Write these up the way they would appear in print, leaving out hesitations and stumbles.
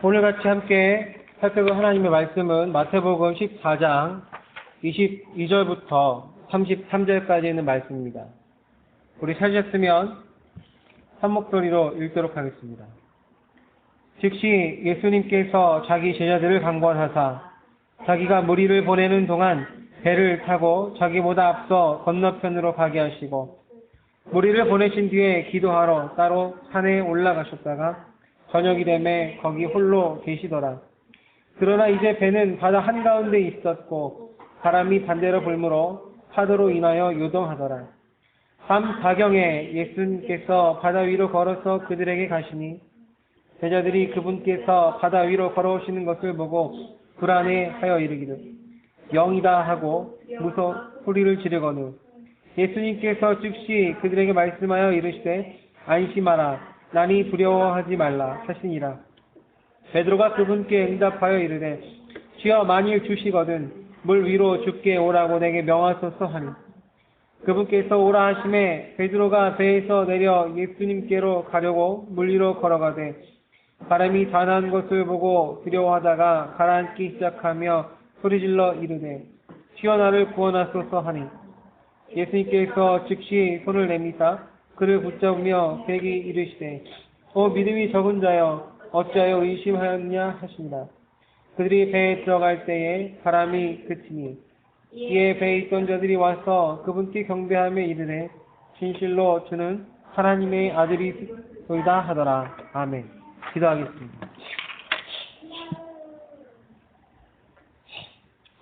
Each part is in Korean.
오늘 같이 함께 살펴볼 하나님의 말씀은 마태복음 14장 22절부터 33절까지 있는 말씀입니다. 우리 찾으셨으면 한 목소리로 읽도록 하겠습니다. 즉시 예수님께서 자기 제자들을 강권하사 자기가 무리를 보내는 동안 배를 타고 자기보다 앞서 건너편으로 가게 하시고 무리를 보내신 뒤에 기도하러 따로 산에 올라가셨다가 저녁이 되매 거기 홀로 계시더라. 그러나 이제 배는 바다 한가운데 있었고 바람이 반대로 불므로 파도로 인하여 요동하더라. 밤 4경에 예수님께서 바다 위로 걸어서 그들에게 가시니 제자들이 그분께서 바다 위로 걸어오시는 것을 보고 불안해하여 이르기를 영이다 하고 무서운 소리를 지르거늘 예수님께서 즉시 그들에게 말씀하여 이르시되 안심하라 나니 두려워하지 말라 하시니라. 베드로가 그분께 응답하여 이르되 주여 만일 주시거든 물 위로 죽게 오라고 내게 명하소서 하니 그분께서 오라 하심에 베드로가 배에서 내려 예수님께로 가려고 물 위로 걸어가되 바람이 단한 것을 보고 두려워하다가 가라앉기 시작하며 소리질러 이르되 주여 나를 구원하소서 하니 예수님께서 즉시 손을 내미사 그를 붙잡으며 그에게 이르시되 믿음이 적은 자여 어찌하여 의심하였냐 하십니다. 그들이 배에 들어갈 때에 바람이 그치니 이에 배에 있던 자들이 와서 그분께 경배하며 이르되 진실로 주는 하나님의 아들이소이다 하더라. 아멘. 기도하겠습니다.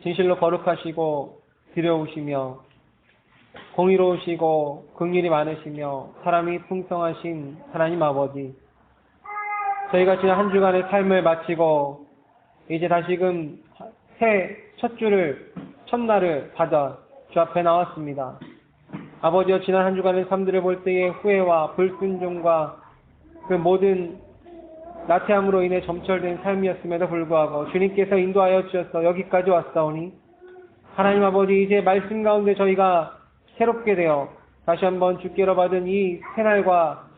진실로 거룩하시고 두려우시며 공의로우시고 긍휼이 많으시며 사람이 풍성하신 하나님 아버지, 저희가 지난 한 주간의 삶을 마치고 이제 다시금 새 첫날을 받아 주 앞에 나왔습니다. 아버지여, 지난 한 주간의 삶들을 볼 때의 후회와 불순종과 그 모든 나태함으로 인해 점철된 삶이었음에도 불구하고 주님께서 인도하여 주셔서 여기까지 왔사오니 하나님 아버지, 이제 말씀 가운데 저희가 새롭게 되어 다시 한번 주께로 받은 이 새날과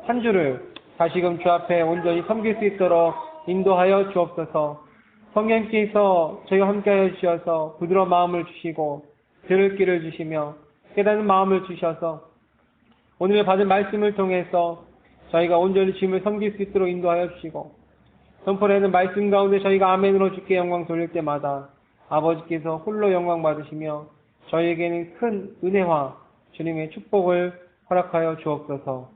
한 주를 다시금 주 앞에 온전히 섬길 수 있도록 인도하여 주옵소서. 성령께서 저희와 함께하여 주셔서 부드러운 마음을 주시고 들을 길을 주시며 깨닫는 마음을 주셔서 오늘 받은 말씀을 통해서 저희가 온전히 주님을 섬길 수 있도록 인도하여 주시고 선포되는 말씀 가운데 저희가 아멘으로 주께 영광 돌릴 때마다 아버지께서 홀로 영광 받으시며 저희에게는 큰 은혜와 주님의 축복을 허락하여 주옵소서.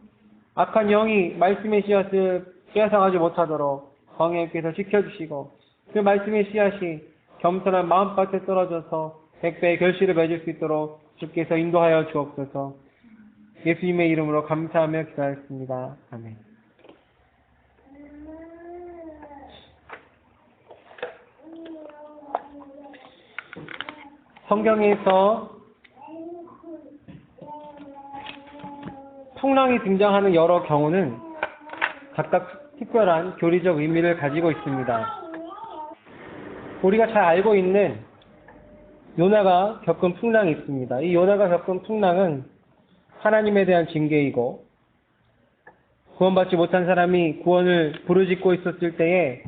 악한 영이 말씀의 씨앗을 빼앗아가지 못하도록 성령께서 지켜주시고 그 말씀의 씨앗이 겸손한 마음밭에 떨어져서 100배의 결실을 맺을 수 있도록 주께서 인도하여 주옵소서. 예수님의 이름으로 감사하며 기도하였습니다. 아멘. 성경에서 풍랑이 등장하는 여러 경우는 각각 특별한 교리적 의미를 가지고 있습니다. 우리가 잘 알고 있는 요나가 겪은 풍랑이 있습니다. 이 요나가 겪은 풍랑은 하나님에 대한 징계이고 구원받지 못한 사람이 구원을 부르짖고 있었을 때에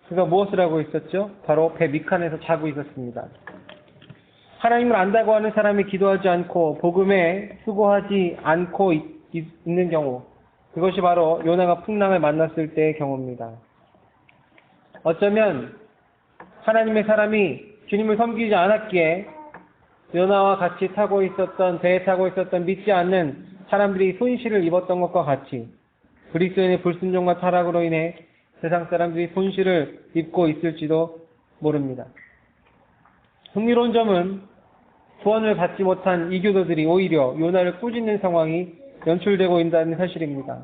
그가 무엇을 하고 있었죠? 바로 배 밑칸에서 자고 있었습니다. 하나님을 안다고 하는 사람이 기도하지 않고 복음에 수고하지 않고 있는 경우, 그것이 바로 요나가 풍랑을 만났을 때의 경우입니다. 어쩌면 하나님의 사람이 주님을 섬기지 않았기에 요나와 같이 배에 타고 있었던 믿지 않는 사람들이 손실을 입었던 것과 같이 그리스도인의 불순종과 타락으로 인해 세상 사람들이 손실을 입고 있을지도 모릅니다. 흥미로운 점은 구원을 받지 못한 이교도들이 오히려 요나를 꾸짖는 상황이 연출되고 있다는 사실입니다.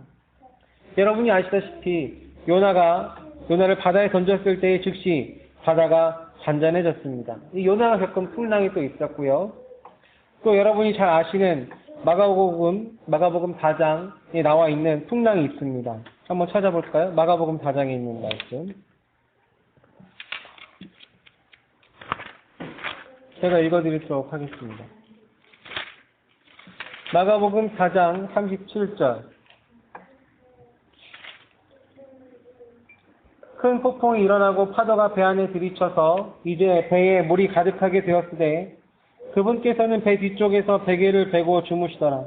여러분이 아시다시피 요나를 바다에 던졌을 때에 즉시 바다가 잔잔해졌습니다. 이 요나가 겪은 풍랑이 또 있었고요. 또 여러분이 잘 아시는 마가복음 4장에 나와 있는 풍랑이 있습니다. 한번 찾아볼까요? 마가복음 4장에 있는 말씀. 제가 읽어드리도록 하겠습니다. 마가복음 4장 37절. 큰 폭풍이 일어나고 파도가 배 안에 들이쳐서 이제 배에 물이 가득하게 되었으되 그분께서는 배 뒤쪽에서 베개를 베고 주무시더라.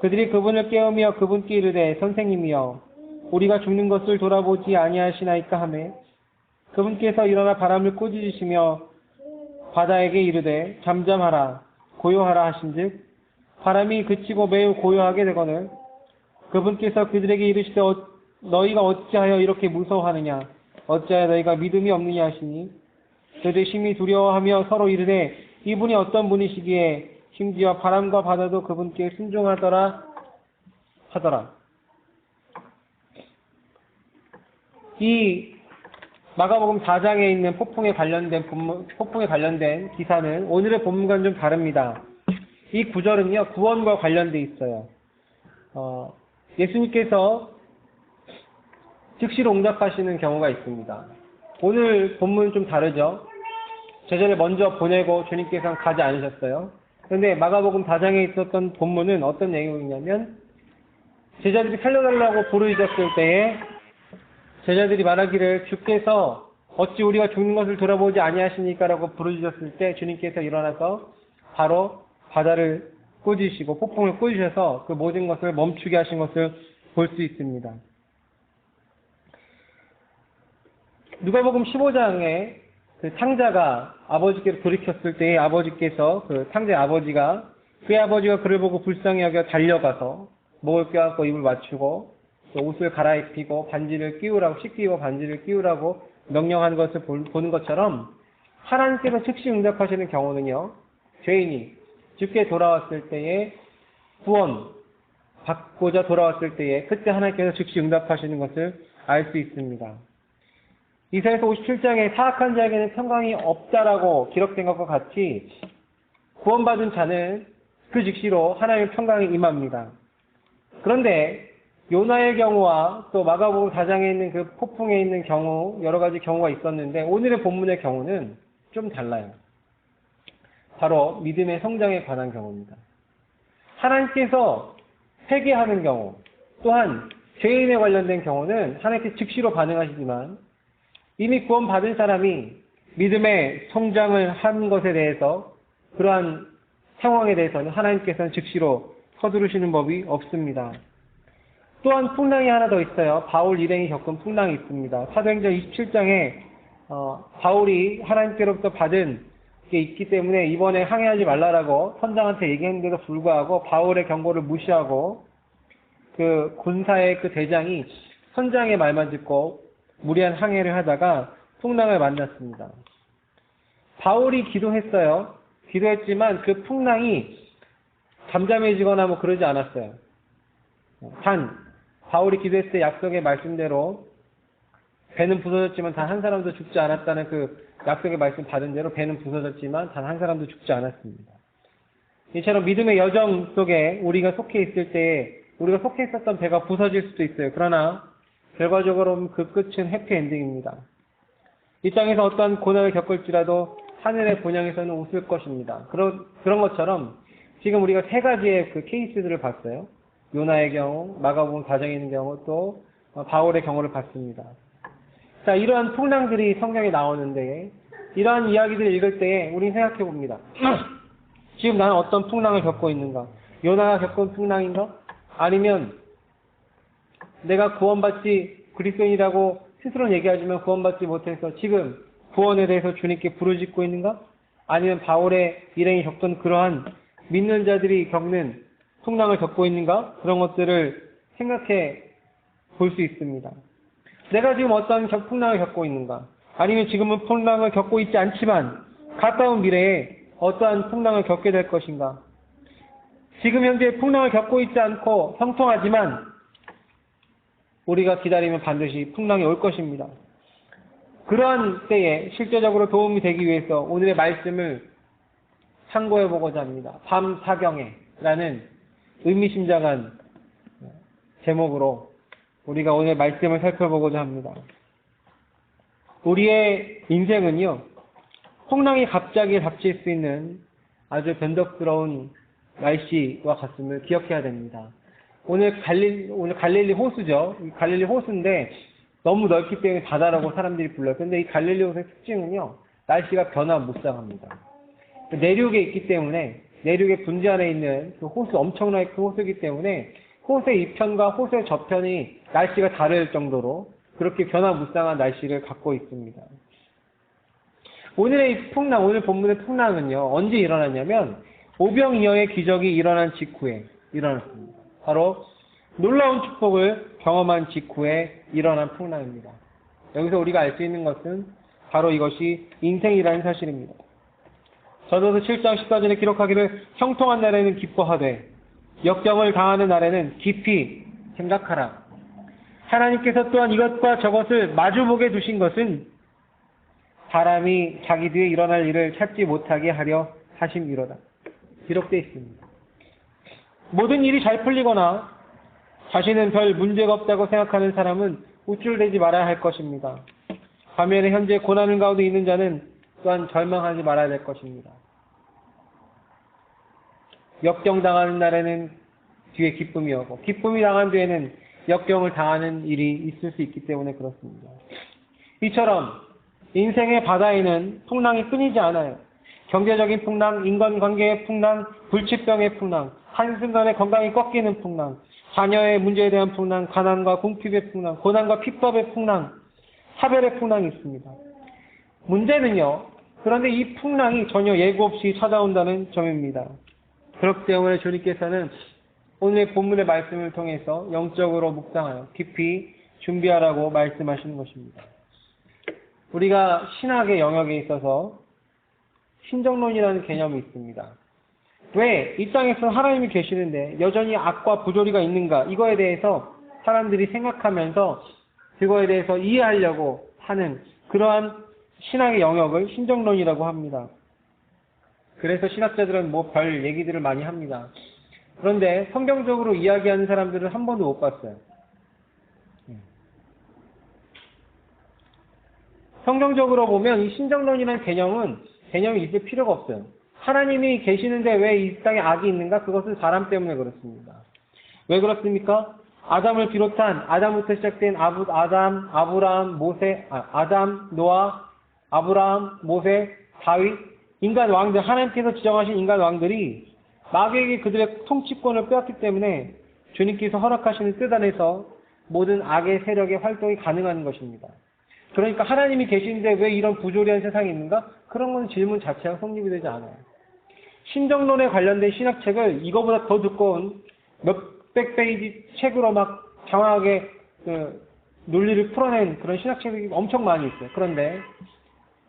그들이 그분을 깨우며 그분께 이르되 선생님이여 우리가 죽는 것을 돌아보지 아니하시나이까 하매 그분께서 일어나 바람을 꾸짖으시며 바다에게 이르되 잠잠하라 고요하라 하신즉 바람이 그치고 매우 고요하게 되거늘 그분께서 그들에게 이르시되 너희가 어찌하여 이렇게 무서워하느냐 어찌하여 너희가 믿음이 없느냐 하시니 그들이 심히 두려워하며 서로 이르되 이분이 어떤 분이시기에 심지어 바람과 바다도 그분께 순종하더라 하더라. 이 마가복음 4장에 있는 폭풍에 관련된 기사는 오늘의 본문과는 좀 다릅니다. 이 구절은요 구원과 관련돼 있어요. 예수님께서 즉시로 응답하시는 경우가 있습니다. 오늘 본문은 좀 다르죠. 제자를 먼저 보내고 주님께서는 가지 않으셨어요. 그런데 마가복음 4장에 있었던 본문은 어떤 내용이냐면 제자들이 살려달라고 부르짖었을 때에 제자들이 말하기를 주께서 어찌 우리가 죽는 것을 돌아보지 아니하시니까 라고 부르짖었을 때 주님께서 일어나서 바로 바다를 꾸짖으시고 폭풍을 꾸짖으셔서 그 모든 것을 멈추게 하신 것을 볼 수 있습니다. 누가복음 15장에 그 탕자가 아버지께로 돌이켰을 때 아버지께서 그 탕자의 아버지가 그의 아버지가 그를 보고 불쌍히 여겨 달려가서 목을 껴안고 입을 맞추고 또 옷을 갈아입히고 반지를 끼우라고 씻기고 반지를 끼우라고 명령하는 것을 보는 것처럼 하나님께서 즉시 응답하시는 경우는요 죄인이 주께 돌아왔을 때에 구원 받고자 돌아왔을 때에 그때 하나님께서 즉시 응답하시는 것을 알 수 있습니다. 이사야서 57장에 사악한 자에게는 평강이 없다라고 기록된 것과 같이 구원받은 자는 그 즉시로 하나님의 평강이 임합니다. 그런데 요나의 경우와 또 마가복음 4장에 있는 그 폭풍에 있는 경우 여러 가지 경우가 있었는데 오늘의 본문의 경우는 좀 달라요. 바로 믿음의 성장에 관한 경우입니다. 하나님께서 회개하는 경우 또한 죄인에 관련된 경우는 하나님께서 즉시로 반응하시지만 이미 구원받은 사람이 믿음의 성장을 한 것에 대해서 그러한 상황에 대해서는 하나님께서는 즉시로 서두르시는 법이 없습니다. 또한 풍랑이 하나 더 있어요. 바울 일행이 겪은 풍랑이 있습니다. 사도행전 27장에 바울이 하나님께로부터 받은 게 있기 때문에 이번에 항해하지 말라라고 선장한테 얘기했는데도 불구하고 바울의 경고를 무시하고 그 군사의 그 대장이 선장의 말만 듣고 무리한 항해를 하다가 풍랑을 만났습니다. 바울이 기도했어요. 기도했지만 그 풍랑이 잠잠해지거나 뭐 그러지 않았어요. 단 바울이 기도했을 때 약속의 말씀대로 배는 부서졌지만 단 한 사람도 죽지 않았다는 그 약속의 말씀 받은 대로 배는 부서졌지만 단 한 사람도 죽지 않았습니다. 이처럼 믿음의 여정 속에 우리가 속해 있을 때 우리가 속해 있었던 배가 부서질 수도 있어요. 그러나 결과적으로 그 끝은 해피엔딩입니다. 이 땅에서 어떠한 고난을 겪을지라도 하늘의 본향에서는 웃을 것입니다. 그런 것처럼 지금 우리가 세 가지의 그 케이스들을 봤어요. 요나의 경우, 마가복음 4장에 있는 경우, 또 바울의 경우를 봤습니다. 자, 이러한 풍랑들이 성경에 나오는데 이러한 이야기들을 읽을 때에 우리는 생각해 봅니다. 지금 나는 어떤 풍랑을 겪고 있는가? 요나가 겪은 풍랑인가? 아니면 내가 구원받지 그리스도인이라고 스스로 얘기하지만 구원받지 못해서 지금 구원에 대해서 주님께 부르짖고 있는가? 아니면 바울의 일행이 겪던 그러한 믿는 자들이 겪는 풍랑을 겪고 있는가? 그런 것들을 생각해 볼 수 있습니다. 내가 지금 어떤 풍랑을 겪고 있는가? 아니면 지금은 풍랑을 겪고 있지 않지만 가까운 미래에 어떠한 풍랑을 겪게 될 것인가? 지금 현재 풍랑을 겪고 있지 않고 형통하지만 우리가 기다리면 반드시 풍랑이 올 것입니다. 그러한 때에 실제적으로 도움이 되기 위해서 오늘의 말씀을 참고해 보고자 합니다. 밤 사경에라는 의미심장한 제목으로 우리가 오늘 말씀을 살펴보고자 합니다. 우리의 인생은요, 풍랑이 갑자기 닥칠 수 있는 아주 변덕스러운 날씨와 같음을 기억해야 됩니다. 오늘 갈릴리 호수죠. 갈릴리 호수인데 너무 넓기 때문에 바다라고 사람들이 불러요. 근데 이 갈릴리호수의 특징은요, 날씨가 변화무쌍합니다. 내륙에 있기 때문에, 내륙의 분지 안에 있는 그 호수, 엄청나게 큰 호수이기 때문에 호수의 이편과 호수의 저편이 날씨가 다를 정도로 그렇게 변화무쌍한 날씨를 갖고 있습니다. 오늘의 이 풍랑, 오늘 본문의 풍랑은요, 언제 일어났냐면 오병이어의 기적이 일어난 직후에 일어났습니다. 바로 놀라운 축복을 경험한 직후에 일어난 풍랑입니다. 여기서 우리가 알 수 있는 것은 바로 이것이 인생이라는 사실입니다. 전도서 7장 14절에 기록하기를 형통한 날에는 기뻐하되 역경을 당하는 날에는 깊이 생각하라. 하나님께서 또한 이것과 저것을 마주보게 두신 것은 사람이 자기 뒤에 일어날 일을 찾지 못하게 하려 하심이로다. 기록되어 있습니다. 모든 일이 잘 풀리거나 자신은 별 문제가 없다고 생각하는 사람은 우쭐대지 말아야 할 것입니다. 반면에 현재 고난 가운데 있는 자는 또한 절망하지 말아야 될 것입니다. 역경당하는 날에는 뒤에 기쁨이 오고 기쁨이 당한 뒤에는 역경을 당하는 일이 있을 수 있기 때문에 그렇습니다. 이처럼 인생의 바다에는 풍랑이 끊이지 않아요. 경제적인 풍랑, 인간관계의 풍랑, 불치병의 풍랑, 한순간에 건강이 꺾이는 풍랑, 자녀의 문제에 대한 풍랑, 가난과 궁핍의 풍랑, 고난과 핍박의 풍랑, 사별의 풍랑이 있습니다. 문제는요, 그런데 이 풍랑이 전혀 예고 없이 찾아온다는 점입니다. 그렇기 때문에 주님께서는 오늘 본문의 말씀을 통해서 영적으로 묵상하여 깊이 준비하라고 말씀하시는 것입니다. 우리가 신학의 영역에 있어서 신정론이라는 개념이 있습니다. 왜 이 땅에서 하나님이 계시는데 여전히 악과 부조리가 있는가? 이거에 대해서 사람들이 생각하면서 그거에 대해서 이해하려고 하는 그러한 신학의 영역을 신정론이라고 합니다. 그래서 신학자들은 뭐 별 얘기들을 많이 합니다. 그런데 성경적으로 이야기하는 사람들은 한 번도 못 봤어요. 성경적으로 보면 이 신정론이라는 개념이 있을 필요가 없어요. 하나님이 계시는데 왜 이 땅에 악이 있는가? 그것은 사람 때문에 그렇습니다. 왜 그렇습니까? 아담을 비롯한 아담부터 시작된 아담, 노아, 아브라함, 모세, 다윗, 인간 왕들, 하나님께서 지정하신 인간 왕들이 마귀에게 그들의 통치권을 빼앗기 때문에 주님께서 허락하시는 뜻 안에서 모든 악의 세력의 활동이 가능한 것입니다. 그러니까 하나님이 계시는데 왜 이런 부조리한 세상이 있는가? 그런 건 질문 자체가 성립이 되지 않아요. 신정론에 관련된 신학책을 이거보다 더 두꺼운 몇백 페이지 책으로 막 장황하게 논리를 풀어낸 그런 신학책이 엄청 많이 있어요. 그런데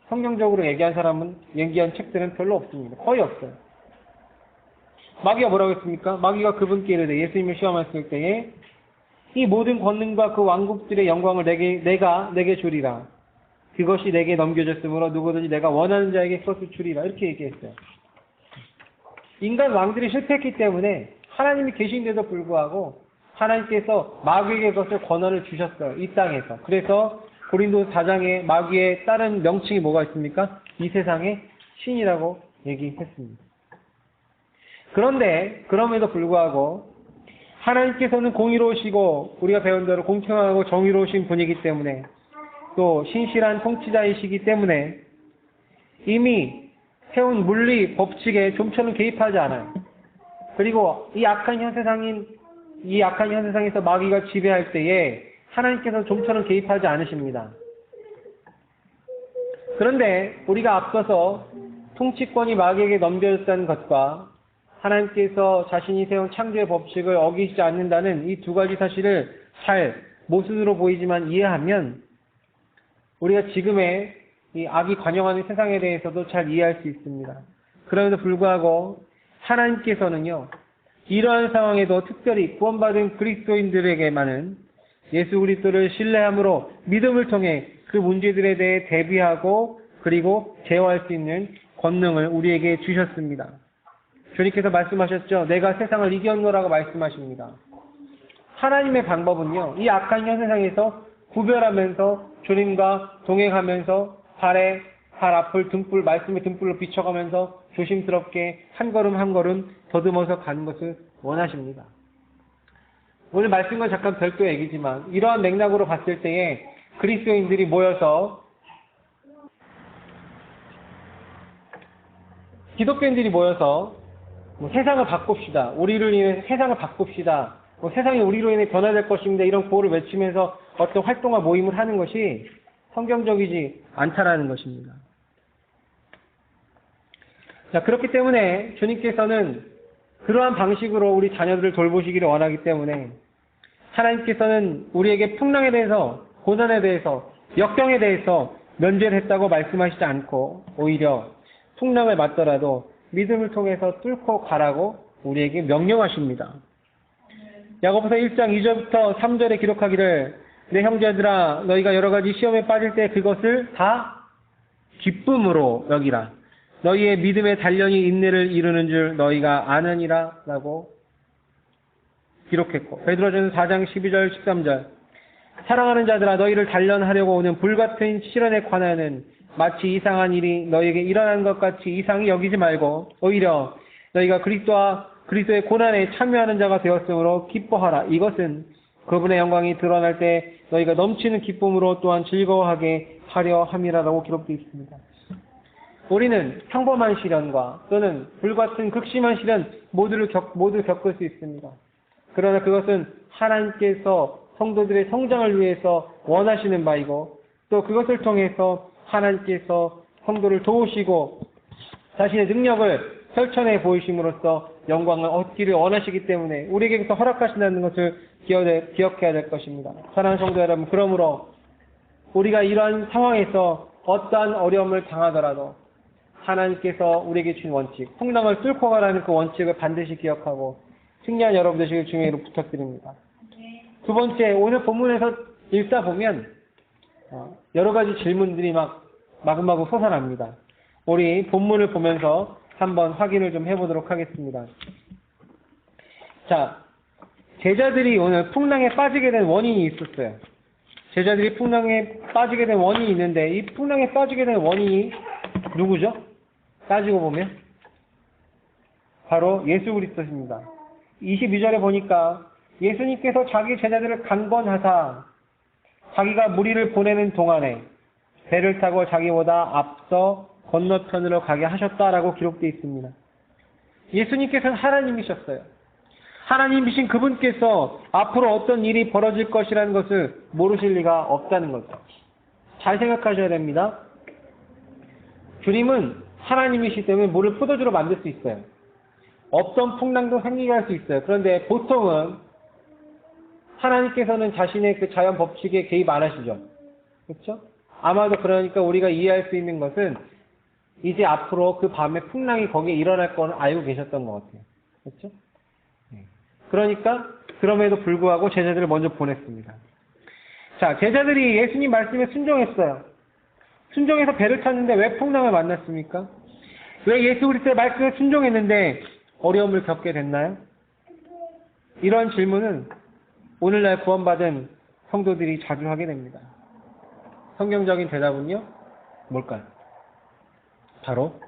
성경적으로 얘기한 책들은 별로 없습니다. 거의 없어요. 마귀가 뭐라고 했습니까? 마귀가 그분께 이르되 예수님을 시험했을 때에 이 모든 권능과 그 왕국들의 영광을 내게 주리라. 그것이 내게 넘겨졌으므로 누구든지 내가 원하는 자에게 그것을 주리라. 이렇게 얘기했어요. 인간 왕들이 실패했기 때문에 하나님이 계신데도 불구하고 하나님께서 마귀에게 그것을 권한을 주셨어요. 이 땅에서. 그래서 고린도 4장에 마귀의 다른 명칭이 뭐가 있습니까? 이 세상의 신이라고 얘기했습니다. 그런데 그럼에도 불구하고 하나님께서는 공의로우시고 우리가 배운 대로 공평하고 정의로우신 분이기 때문에 또 신실한 통치자이시기 때문에 이미 세운 물리 법칙에 좀처럼 개입하지 않아요. 그리고 이 악한 현 세상에서 마귀가 지배할 때에 하나님께서 좀처럼 개입하지 않으십니다. 그런데 우리가 앞서서 통치권이 마귀에게 넘겨졌다는 것과 하나님께서 자신이 세운 창조의 법칙을 어기지 않는다는 이 두 가지 사실을 잘 모순으로 보이지만 이해하면 우리가 지금의 이 악이 관영하는 세상에 대해서도 잘 이해할 수 있습니다. 그럼에도 불구하고 하나님께서는요, 이러한 상황에도 특별히 구원받은 그리스도인들에게만은 예수 그리스도를 신뢰함으로 믿음을 통해 그 문제들에 대해 대비하고 그리고 제어할 수 있는 권능을 우리에게 주셨습니다. 주님께서 말씀하셨죠. 내가 세상을 이겼노라고 말씀하십니다. 하나님의 방법은요, 이 악한 현 세상에서 구별하면서 주님과 동행하면서 발에 발 앞을 말씀의 등불로 비춰가면서 조심스럽게 한 걸음 한 걸음 더듬어서 가는 것을 원하십니다. 오늘 말씀과 잠깐 별도 얘기지만 이러한 맥락으로 봤을 때에 그리스도인들이 모여서 기독교인들이 모여서 뭐 세상을 바꿉시다. 우리를 인해 세상을 바꿉시다. 뭐 세상이 우리로 인해 변화될 것입니다. 이런 구호를 외치면서 어떤 활동과 모임을 하는 것이 성경적이지 않다라는 것입니다. 자, 그렇기 때문에 주님께서는 그러한 방식으로 우리 자녀들을 돌보시기를 원하기 때문에 하나님께서는 우리에게 풍랑에 대해서, 고난에 대해서, 역경에 대해서 면제를 했다고 말씀하시지 않고 오히려 풍랑을 맞더라도 믿음을 통해서 뚫고 가라고 우리에게 명령하십니다. 야고보서 1장 2절부터 3절에 기록하기를 내 형제들아 너희가 여러 가지 시험에 빠질 때 그것을 다 기쁨으로 여기라. 너희의 믿음의 단련이 인내를 이루는 줄 너희가 아느니라 라고 기록했고, 베드로전서 4장 12절 13절 사랑하는 자들아 너희를 단련하려고 오는 불같은 시련에 관하여는 마치 이상한 일이 너희에게 일어난 것 같이 이상히 여기지 말고 오히려 너희가 그리스도의 고난에 참여하는 자가 되었으므로 기뻐하라. 이것은 그분의 영광이 드러날 때 너희가 넘치는 기쁨으로 또한 즐거워하게 하려 함이라라고 기록되어 있습니다. 우리는 평범한 시련과 또는 불같은 극심한 시련 모두 겪을 수 있습니다. 그러나 그것은 하나님께서 성도들의 성장을 위해서 원하시는 바이고 또 그것을 통해서 하나님께서 성도를 도우시고 자신의 능력을 펼쳐내 보이심으로써 영광을 얻기를 원하시기 때문에 우리에게서 허락하신다는 것을 기억해야 될 것입니다. 사랑하는 성도 여러분, 그러므로 우리가 이러한 상황에서 어떠한 어려움을 당하더라도 하나님께서 우리에게 준 원칙, 풍랑을 뚫고 가라는 그 원칙을 반드시 기억하고 승리한 여러분 되시길 주님으로 부탁드립니다. 두 번째, 오늘 본문에서 읽다 보면 여러 가지 질문들이 마구마구 솟아납니다. 우리 본문을 보면서 한번 확인을 좀 해보도록 하겠습니다. 자, 제자들이 오늘 풍랑에 빠지게 된 원인이 있었어요. 제자들이 풍랑에 빠지게 된 원인이 있는데 이 풍랑에 빠지게 된 원인이 누구죠? 따지고 보면 바로 예수 그리스도십니다. 22절에 보니까 예수님께서 자기 제자들을 강권하사 자기가 무리를 보내는 동안에 배를 타고 자기보다 앞서 건너편으로 가게 하셨다라고 기록되어 있습니다. 예수님께서는 하나님이셨어요. 하나님이신 그분께서 앞으로 어떤 일이 벌어질 것이라는 것을 모르실 리가 없다는 거죠. 잘 생각하셔야 됩니다. 주님은 하나님이시기 때문에 물을 포도주로 만들 수 있어요. 없던 풍랑도 생기게 할 수 있어요. 그런데 보통은 하나님께서는 자신의 그 자연 법칙에 개입 안 하시죠. 그렇죠? 아마도 그러니까 우리가 이해할 수 있는 것은 이제 앞으로 그 밤에 풍랑이 거기에 일어날 건 알고 계셨던 것 같아요. 그렇죠? 그러니까 그럼에도 불구하고 제자들을 먼저 보냈습니다. 자, 제자들이 예수님 말씀에 순종했어요. 순종해서 배를 탔는데 왜 풍랑을 만났습니까? 왜 예수 그리스도의 말씀에 순종했는데 어려움을 겪게 됐나요? 이런 질문은 오늘날 구원받은 성도들이 자주 하게 됩니다. 성경적인 대답은요, 뭘까요? 바로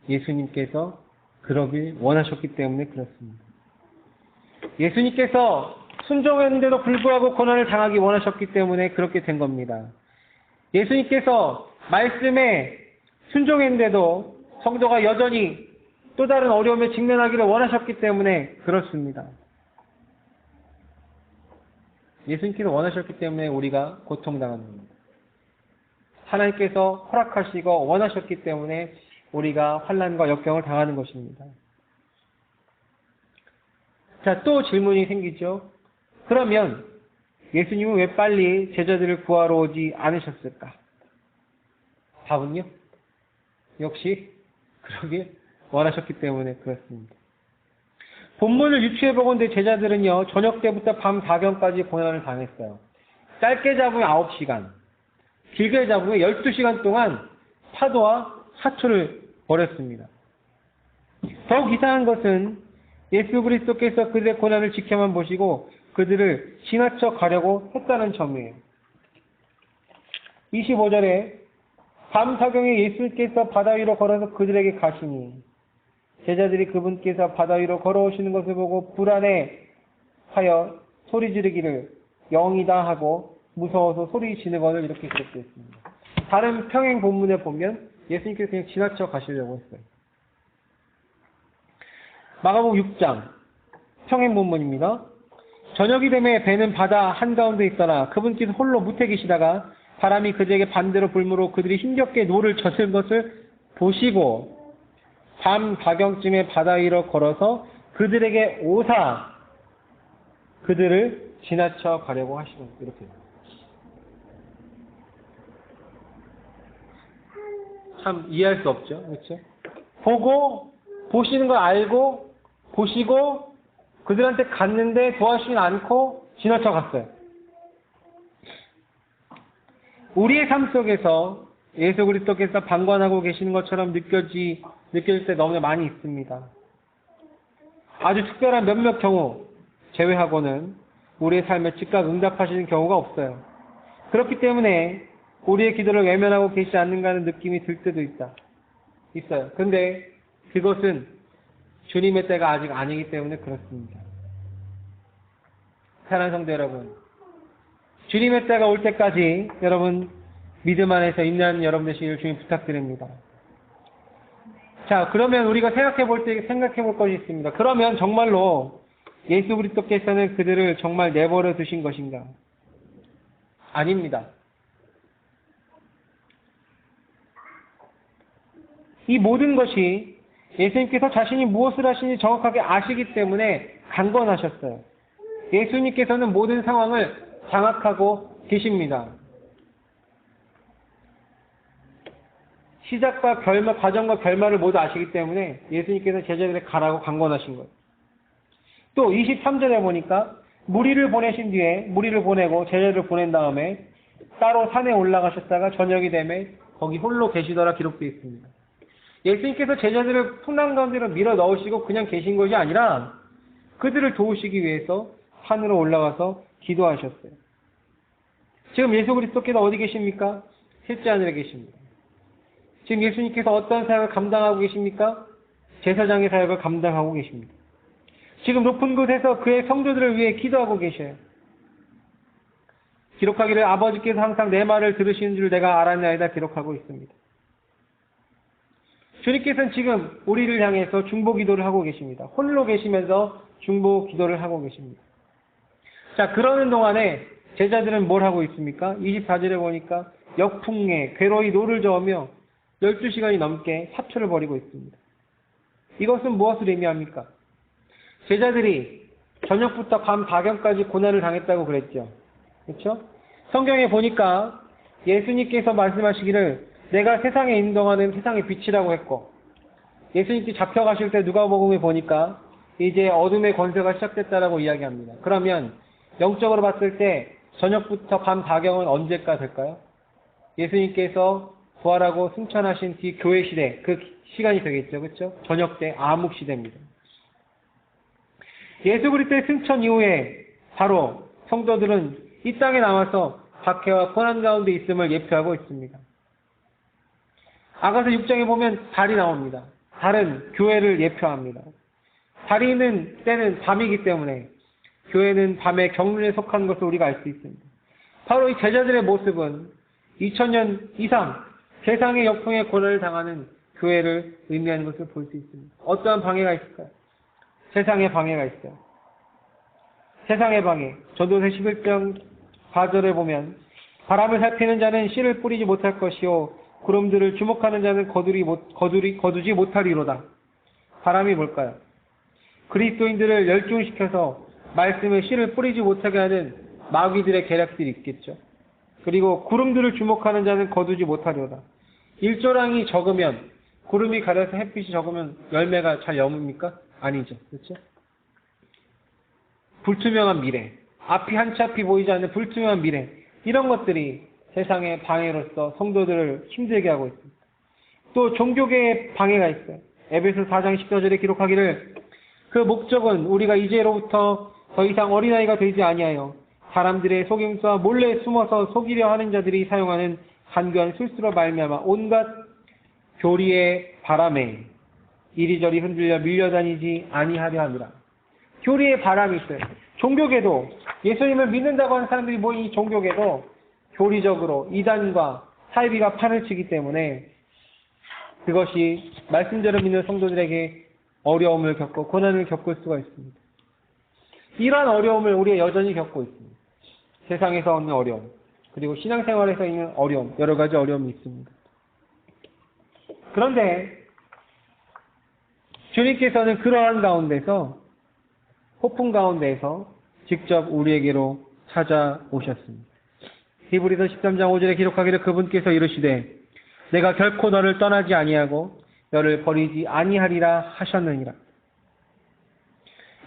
예수님께서 그러길 원하셨기 때문에 그렇습니다. 예수님께서 순종했는데도 불구하고 고난을 당하기 원하셨기 때문에 그렇게 된 겁니다. 예수님께서 말씀에 순종했는데도 성도가 여전히 또 다른 어려움에 직면하기를 원하셨기 때문에 그렇습니다. 예수님께서 원하셨기 때문에 우리가 고통당하는 겁니다. 하나님께서 허락하시고 원하셨기 때문에 우리가 환난과 역경을 당하는 것입니다. 자, 또 질문이 생기죠. 그러면 예수님은 왜 빨리 제자들을 구하러 오지 않으셨을까? 답은요? 역시 그러길 원하셨기 때문에 그렇습니다. 본문을 유추해보건대 제자들은요, 저녁 때부터 밤 4경까지 고난을 당했어요. 짧게 잡으면 9시간, 길게 잡으면 12시간 동안 파도와 사투를 벌였습니다. 더욱 이상한 것은 예수 그리스도께서 그들의 고난을 지켜만 보시고 그들을 지나쳐 가려고 했다는 점이에요. 25절에 밤 사경에 예수께서 바다 위로 걸어서 그들에게 가시니 제자들이 그분께서 바다 위로 걸어오시는 것을 보고 불안해하여 소리 지르기를 영이다 하고 무서워서 소리 지르거늘 이렇게 기록되어 있습니다. 다른 평행 본문에 보면 예수님께서 그냥 지나쳐 가시려고 했어요. 마가복음 6장 평행 본문입니다. 저녁이 되매 배는 바다 한가운데 있더라. 그분께서 홀로 무태 계시다가 바람이 그들에게 반대로 불므로 그들이 힘겹게 노를 젓은 것을 보시고 밤 가경쯤에 바다 위로 걸어서 그들에게 오사 그들을 지나쳐 가려고 하시는 이렇게. 참 이해할 수 없죠, 그렇죠? 보시는 걸 알고 보시고 그들한테 갔는데 도와주진 않고 지나쳐 갔어요. 우리의 삶 속에서 예수 그리스도께서 방관하고 계시는 것처럼 느껴질 때 너무나 많이 있습니다. 아주 특별한 몇몇 경우 제외하고는 우리의 삶에 즉각 응답하시는 경우가 없어요. 그렇기 때문에 우리의 기도를 외면하고 계시지 않는가 하는 느낌이 들 때도 있어요. 근데 그것은 주님의 때가 아직 아니기 때문에 그렇습니다. 사랑하는 성도 여러분, 주님의 때가 올 때까지 여러분 믿음 안에서 인내하는 여러분 되시기를 주님 부탁드립니다. 자, 그러면 우리가 생각해 볼 것이 있습니다. 그러면 정말로 예수 그리스도께서는 그들을 정말 내버려 두신 것인가? 아닙니다. 이 모든 것이 예수님께서 자신이 무엇을 하시는지 정확하게 아시기 때문에 강권하셨어요. 예수님께서는 모든 상황을 장악하고 계십니다. 시작과 과정과 결말을 모두 아시기 때문에 예수님께서 제자들에게 가라고 강권하신 거예요. 또 23절에 보니까 무리를 보내고 제자들을 보낸 다음에 따로 산에 올라가셨다가 저녁이 되매 거기 홀로 계시더라 기록되어 있습니다. 예수님께서 제자들을 풍랑 가운데로 밀어 넣으시고 그냥 계신 것이 아니라 그들을 도우시기 위해서 산으로 올라가서 기도하셨어요. 지금 예수 그리스도께서 어디 계십니까? 셋째 하늘에 계십니다. 지금 예수님께서 어떤 사역을 감당하고 계십니까? 제사장의 사역을 감당하고 계십니다. 지금 높은 곳에서 그의 성도들을 위해 기도하고 계셔요. 기록하기를 아버지께서 항상 내 말을 들으시는 줄 내가 알았나이다 기록하고 있습니다. 주님께서는 지금 우리를 향해서 중보 기도를 하고 계십니다. 홀로 계시면서 중보 기도를 하고 계십니다. 자, 그러는 동안에 제자들은 뭘 하고 있습니까? 24절에 보니까 역풍에 괴로이 노를 저으며 12시간이 넘게 사투를 벌이고 있습니다. 이것은 무엇을 의미합니까? 제자들이 저녁부터 밤 다경까지 고난을 당했다고 그랬죠. 그렇죠? 성경에 보니까 예수님께서 말씀하시기를 내가 세상에 인도하는 세상의 빛이라고 했고 예수님께 잡혀가실 때 누가복음에 보니까 이제 어둠의 권세가 시작됐다라고 이야기합니다. 그러면 영적으로 봤을 때 저녁부터 밤 다경은 언제가 될까요? 예수님께서 부활하고 승천하신 뒤 교회 시대, 그 시간이 되겠죠. 그렇죠? 저녁 때 암흑 시대입니다. 예수 그리스도의 승천 이후에 바로 성도들은 이 땅에 남아서 박해와 고난 가운데 있음을 예표하고 있습니다. 아가서 6장에 보면 달이 나옵니다. 달은 교회를 예표합니다. 달이 있는 때는 밤이기 때문에 교회는 밤의 경륜에 속한 것을 우리가 알 수 있습니다. 바로 이 제자들의 모습은 2000년 이상 세상의 역풍에 고난을 당하는 교회를 의미하는 것을 볼 수 있습니다. 어떠한 방해가 있을까요? 세상의 방해가 있어요. 세상의 방해. 전도서 11장 4절에 보면 바람을 살피는 자는 씨를 뿌리지 못할 것이요 구름들을 주목하는 자는 거두지 못하리로다. 바람이 뭘까요? 그리스도인들을 열중시켜서 말씀의 씨를 뿌리지 못하게 하는 마귀들의 계략들이 있겠죠. 그리고 구름들을 주목하는 자는 거두지 못하리로다. 일조량이 적으면 구름이 가려서 햇빛이 적으면 열매가 잘 여뭅니까? 아니죠. 그렇죠? 불투명한 미래, 앞이 한치 앞이 보이지 않는 불투명한 미래, 이런 것들이 세상의 방해로서 성도들을 힘들게 하고 있습니다. 또 종교계의 방해가 있어요. 에베소 4장 14절에 기록하기를 그 목적은 우리가 이제로부터 더 이상 어린아이가 되지 아니하여 사람들의 속임수와 몰래 숨어서 속이려 하는 자들이 사용하는 간교한 술수로 말미암아 온갖 교리의 바람에 이리저리 흔들려 밀려다니지 아니하려 함이라. 교리의 바람이 있어요. 종교계도 예수님을 믿는다고 하는 사람들이 모인 이 종교계도 교리적으로 이단과 사이비가 판을 치기 때문에 그것이 말씀대로 믿는 성도들에게 어려움을 겪고 고난을 겪을 수가 있습니다. 이러한 어려움을 우리가 여전히 겪고 있습니다. 세상에서 얻는 어려움, 그리고 신앙생활에서 있는 어려움, 여러 가지 어려움이 있습니다. 그런데 주님께서는 그러한 가운데서, 폭풍 가운데에서 직접 우리에게로 찾아오셨습니다. 히브리서 13장 5절에 기록하기를 그분께서 이르시되 내가 결코 너를 떠나지 아니하고 너를 버리지 아니하리라 하셨느니라.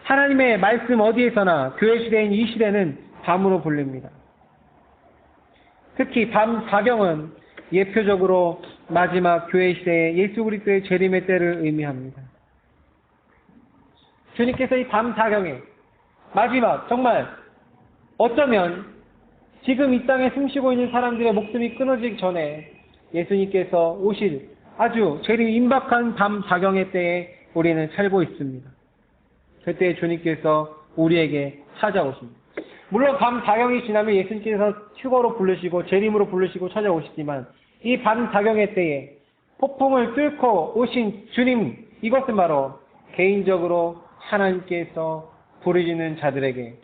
하나님의 말씀 어디에서나 교회 시대인 이 시대는 밤으로 불립니다. 특히 밤 사경은 예표적으로 마지막 교회 시대의 예수 그리스도의 재림의 때를 의미합니다. 주님께서 이 밤 사경에 마지막, 정말 어쩌면 지금 이 땅에 숨쉬고 있는 사람들의 목숨이 끊어지기 전에 예수님께서 오실 아주 재림 임박한 밤 사경의 때에 우리는 살고 있습니다. 그때 주님께서 우리에게 찾아오십니다. 물론 밤 사경이 지나면 예수님께서 휴거로 부르시고 재림으로 부르시고 찾아오시지만 이 밤 사경의 때에 폭풍을 뚫고 오신 주님, 이것은 바로 개인적으로 하나님께서 부르시는 자들에게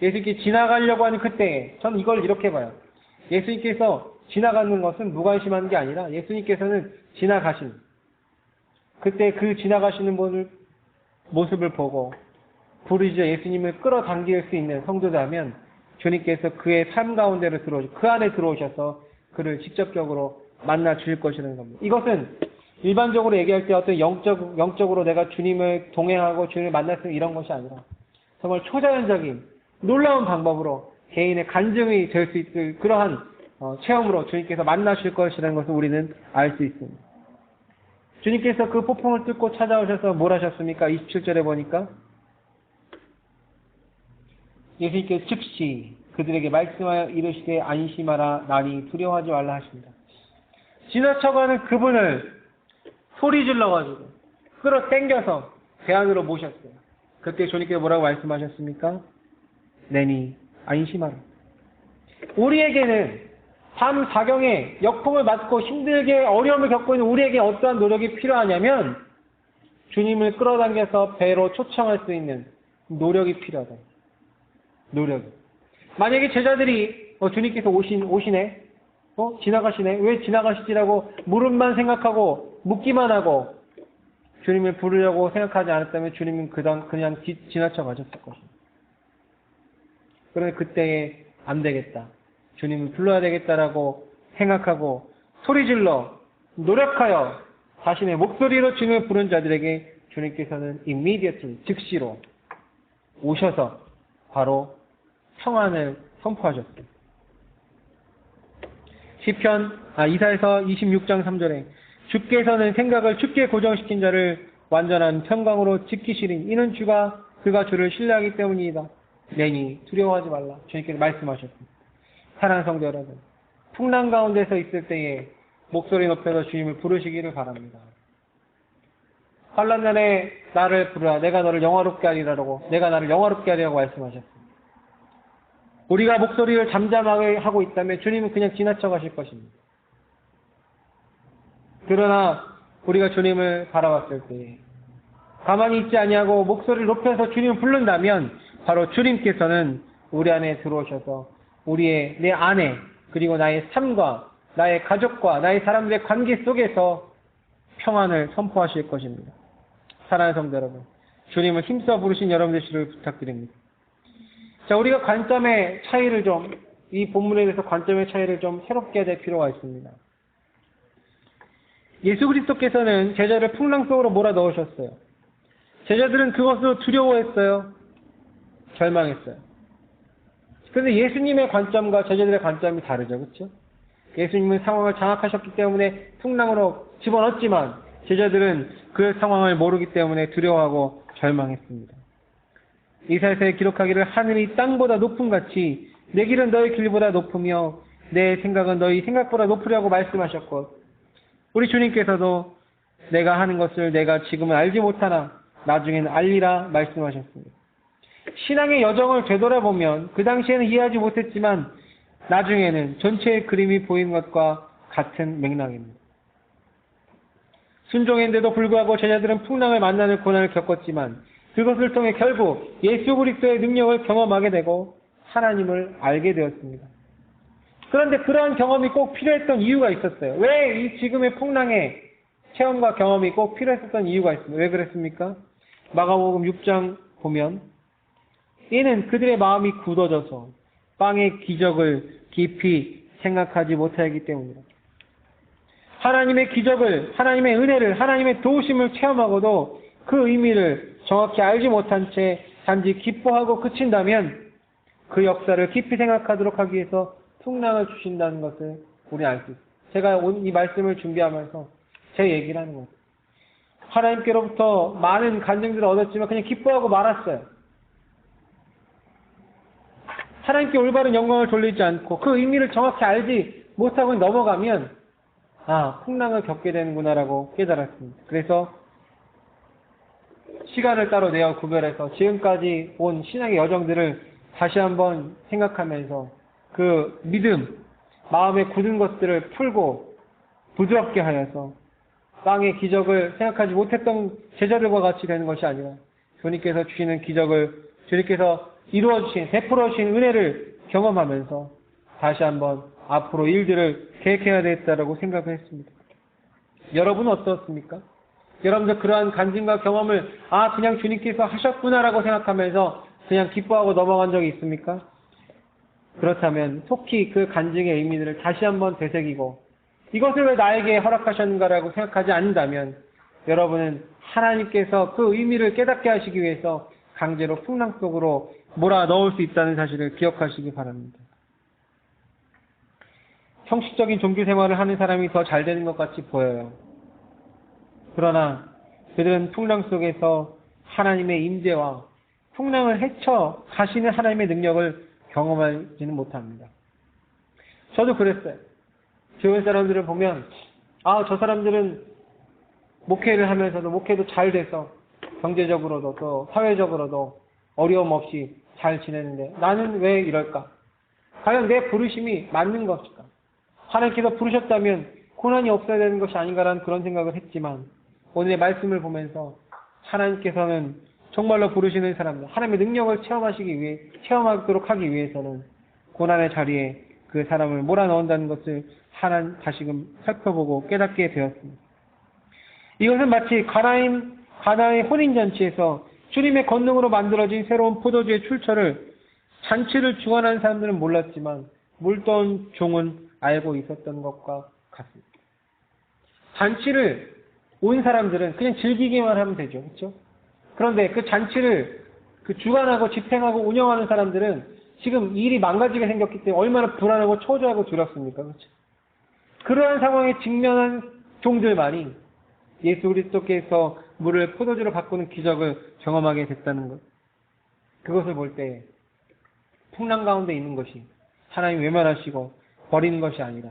예수님께 지나가려고 하는 그때에 저는 이걸 이렇게 봐요. 예수님께서 지나가는 것은 무관심한 게 아니라 예수님께서는 지나가신 그때 그 지나가시는 분을 모습을 보고 부르짖어 예수님을 끌어당길 수 있는 성도라면 주님께서 그의 삶 가운데로 그 안에 들어오셔서 그를 직접적으로 만나 주실 것이라는 겁니다. 이것은 일반적으로 얘기할 때 어떤 영적으로 내가 주님을 동행하고 주님을 만날 수 있는 이런 것이 아니라 정말 초자연적인 놀라운 방법으로 개인의 간증이 될 수 있을 그러한 체험으로 주님께서 만나실 것이라는 것을 우리는 알 수 있습니다. 주님께서 그 폭풍을 뚫고 찾아오셔서 뭘 하셨습니까? 27절에 보니까 예수님께서 즉시 그들에게 말씀하여 이르시되 안심하라 나니 두려워하지 말라 하십니다. 지나쳐가는 그분을 소리 질러가지고 끌어당겨서 배 안으로 모셨어요. 그때 주님께서 뭐라고 말씀하셨습니까? 내니 안심하라. 우리에게는 밤 사경에 역풍을 맞고 힘들게 어려움을 겪고 있는 우리에게 어떠한 노력이 필요하냐면 주님을 끌어당겨서 배로 초청할 수 있는 노력이 필요하다. 노력. 만약에 제자들이 주님께서 오시네? 지나가시네? 왜 지나가시지라고 물음만 생각하고 묻기만 하고 주님을 부르려고 생각하지 않았다면 주님은 그냥 지나쳐 가셨을 것입니다. 그런데 그때에 안 되겠다. 주님을 불러야 되겠다라고 생각하고 소리질러 노력하여 자신의 목소리로 주님을 부른 자들에게 주님께서는 immediately 즉시로 오셔서 바로 평안을 선포하셨습니다. 이사야서 26장 3절에 주께서는 생각을 춥게 고정시킨 자를 완전한 평강으로 지키시리니 이는 그가 주를 신뢰하기 때문이다. 내니 두려워하지 말라. 주님께서 말씀하셨습니다. 사랑하는 성도 여러분, 풍랑 가운데서 있을 때에 목소리 높여서 주님을 부르시기를 바랍니다. 환난 날에 나를 부르라. 내가 너를 영화롭게 하리라고 내가 나를 영화롭게 하리라고 말씀하셨습니다. 우리가 목소리를 잠잠하게 하고 있다면 주님은 그냥 지나쳐 가실 것입니다. 그러나 우리가 주님을 바라봤을 때 가만히 있지 아니하고 목소리를 높여서 주님을 부른다면 바로 주님께서는 우리 안에 들어오셔서 내 안에 그리고 나의 삶과 나의 가족과 나의 사람들의 관계 속에서 평안을 선포하실 것입니다. 사랑하는 성도 여러분, 주님을 힘써 부르신 여러분 되시기를 부탁드립니다. 자, 우리가 관점의 차이를 이 본문에 대해서 관점의 차이를 좀 새롭게 될 필요가 있습니다. 예수 그리스도께서는 제자를 풍랑 속으로 몰아넣으셨어요. 제자들은 그것으로 두려워했어요. 절망했어요. 그런데 예수님의 관점과 제자들의 관점이 다르죠. 그렇죠? 예수님은 상황을 장악하셨기 때문에 풍랑으로 집어넣었지만 제자들은 그 상황을 모르기 때문에 두려워하고 절망했습니다. 이사야서에 기록하기를 하늘이 땅보다 높음같이 내 길은 너희 길보다 높으며 내 생각은 너희 생각보다 높으려고 말씀하셨고 우리 주님께서도 내가 하는 것을 내가 지금은 알지 못하나 나중에는 알리라 말씀하셨습니다. 신앙의 여정을 되돌아보면 그 당시에는 이해하지 못했지만 나중에는 전체의 그림이 보이는 것과 같은 맥락입니다. 순종했는데도 불구하고 제자들은 풍랑을 만나는 고난을 겪었지만 그것을 통해 결국 예수 그리스도의 능력을 경험하게 되고 하나님을 알게 되었습니다. 그런데 그러한 경험이 꼭 필요했던 이유가 있었어요. 왜 이 지금의 풍랑의 체험과 경험이 꼭 필요했었던 이유가 있습니다. 왜 그랬습니까? 마가복음 6장 보면 이는 그들의 마음이 굳어져서 빵의 기적을 깊이 생각하지 못하기 때문이다. 하나님의 기적을, 하나님의 은혜를, 하나님의 도우심을 체험하고도 그 의미를 정확히 알지 못한 채 단지 기뻐하고 그친다면 그 역사를 깊이 생각하도록 하기 위해서 풍랑을 주신다는 것을 우리 알 수 있습니다. 제가 오늘 이 말씀을 준비하면서 제 얘기를 하는 거예요. 하나님께로부터 많은 간증들을 얻었지만 그냥 기뻐하고 말았어요. 하나님께 올바른 영광을 돌리지 않고 그 의미를 정확히 알지 못하고 넘어가면 풍랑을 겪게 되는구나라고 깨달았습니다. 그래서 시간을 따로 내어 구별해서 지금까지 온 신앙의 여정들을 다시 한번 생각하면서 그 믿음, 마음에 굳은 것들을 풀고 부드럽게 하여서 빵의 기적을 생각하지 못했던 제자들과 같이 되는 것이 아니라 주님께서 주시는 기적을 주님께서 이루어주신, 베풀어주신 은혜를 경험하면서 다시 한번 앞으로 일들을 계획해야 되겠다라고 생각을 했습니다. 여러분은 어떻습니까? 여러분들 그러한 간증과 경험을 그냥 주님께서 하셨구나라고 생각하면서 그냥 기뻐하고 넘어간 적이 있습니까? 그렇다면 속히 그 간증의 의미들을 다시 한번 되새기고 이것을 왜 나에게 허락하셨는가라고 생각하지 않는다면 여러분은 하나님께서 그 의미를 깨닫게 하시기 위해서 강제로 풍랑 속으로 몰아 넣을 수 있다는 사실을 기억하시기 바랍니다. 형식적인 종교 생활을 하는 사람이 더 잘 되는 것 같이 보여요. 그러나 그들은 풍랑 속에서 하나님의 임재와 풍랑을 헤쳐 가시는 하나님의 능력을 경험하지는 못합니다. 저도 그랬어요. 주변 사람들을 보면 저 사람들은 목회를 하면서도 목회도 잘 돼서 경제적으로도 또 사회적으로도 어려움 없이 잘 지내는데 나는 왜 이럴까? 과연 내 부르심이 맞는 것일까? 하나님께서 부르셨다면 고난이 없어야 되는 것이 아닌가라는 그런 생각을 했지만 오늘의 말씀을 보면서 하나님께서는 정말로 부르시는 사람들, 하나님의 능력을 체험하도록 하기 위해서는 고난의 자리에 그 사람을 몰아넣는다는 것을 하나님 다시금 살펴보고 깨닫게 되었습니다. 이것은 마치 가나의 혼인잔치에서 주님의 권능으로 만들어진 새로운 포도주의 출처를 잔치를 주관하는 사람들은 몰랐지만 물던 종은 알고 있었던 것과 같습니다. 잔치를 온 사람들은 그냥 즐기기만 하면 되죠. 그렇죠? 그런데 그 잔치를 주관하고 집행하고 운영하는 사람들은 지금 일이 망가지게 생겼기 때문에 얼마나 불안하고 초조하고 두렵습니까? 그렇죠? 그러한 상황에 직면한 종들만이 예수 그리스도께서 물을 포도주로 바꾸는 기적을 경험하게 됐다는 것. 그것을 볼 때 풍랑 가운데 있는 것이 하나님 외면하시고 버리는 것이 아니라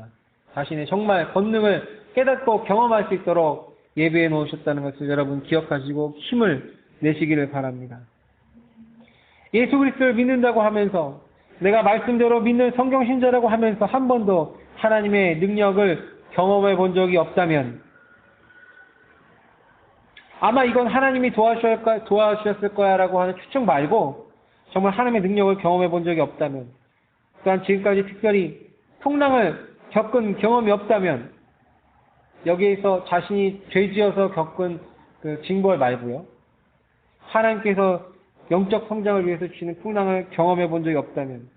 자신의 정말 권능을 깨닫고 경험할 수 있도록 예비해 놓으셨다는 것을 여러분 기억하시고 힘을 내시기를 바랍니다. 예수 그리스도를 믿는다고 하면서 내가 말씀대로 믿는 성경 신자라고 하면서 한 번도 하나님의 능력을 경험해 본 적이 없다면 아마 이건 하나님이 도와주셨을 거야라고 하는 추측 말고 정말 하나님의 능력을 경험해 본 적이 없다면 또한 지금까지 특별히 풍랑을 겪은 경험이 없다면 여기에서 자신이 죄지어서 겪은 그 징벌 말고요. 하나님께서 영적 성장을 위해서 주시는 풍랑을 경험해 본 적이 없다면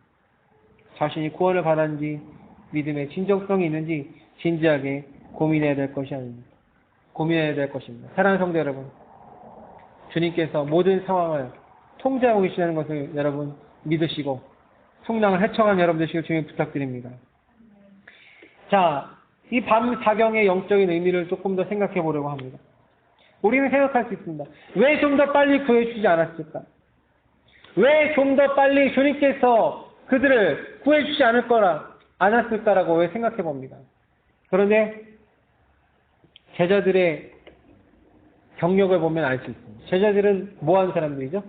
자신이 구원을 받았는지 믿음의 진정성이 있는지 진지하게 고민해야 될 것이 아닙니다. 고민해야 될 것입니다. 사랑하는 성도 여러분, 주님께서 모든 상황을 통제하고 계시다는 것을 여러분 믿으시고 풍랑을 헤쳐가는 여러분 되시길 주님 부탁드립니다. 자, 이 밤 사경의 영적인 의미를 조금 더 생각해 보려고 합니다. 우리는 생각할 수 있습니다. 왜 좀 더 빨리 구해주지 않았을까? 왜 좀 더 빨리 주님께서 그들을 구해주지 않았을까라고 왜 생각해 봅니다. 그런데 제자들의 경력을 보면 알 수 있습니다. 제자들은 뭐 하는 사람들이죠?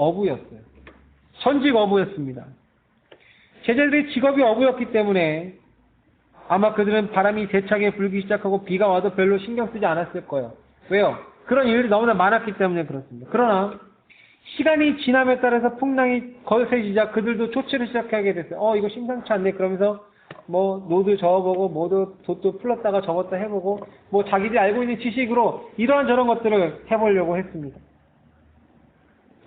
어부였어요. 전직 어부였습니다. 제자들의 직업이 어부였기 때문에 아마 그들은 바람이 대차게 불기 시작하고 비가 와도 별로 신경 쓰지 않았을 거예요. 왜요? 그런 일들이 너무나 많았기 때문에 그렇습니다. 그러나 시간이 지남에 따라서 풍랑이 거세지자 그들도 조치를 시작하게 됐어요. 이거 심상치 않네. 그러면서 뭐 노드 저어보고 모두 돛도 풀었다가 접었다 해보고 뭐 자기들이 알고 있는 지식으로 이러한 저런 것들을 해보려고 했습니다.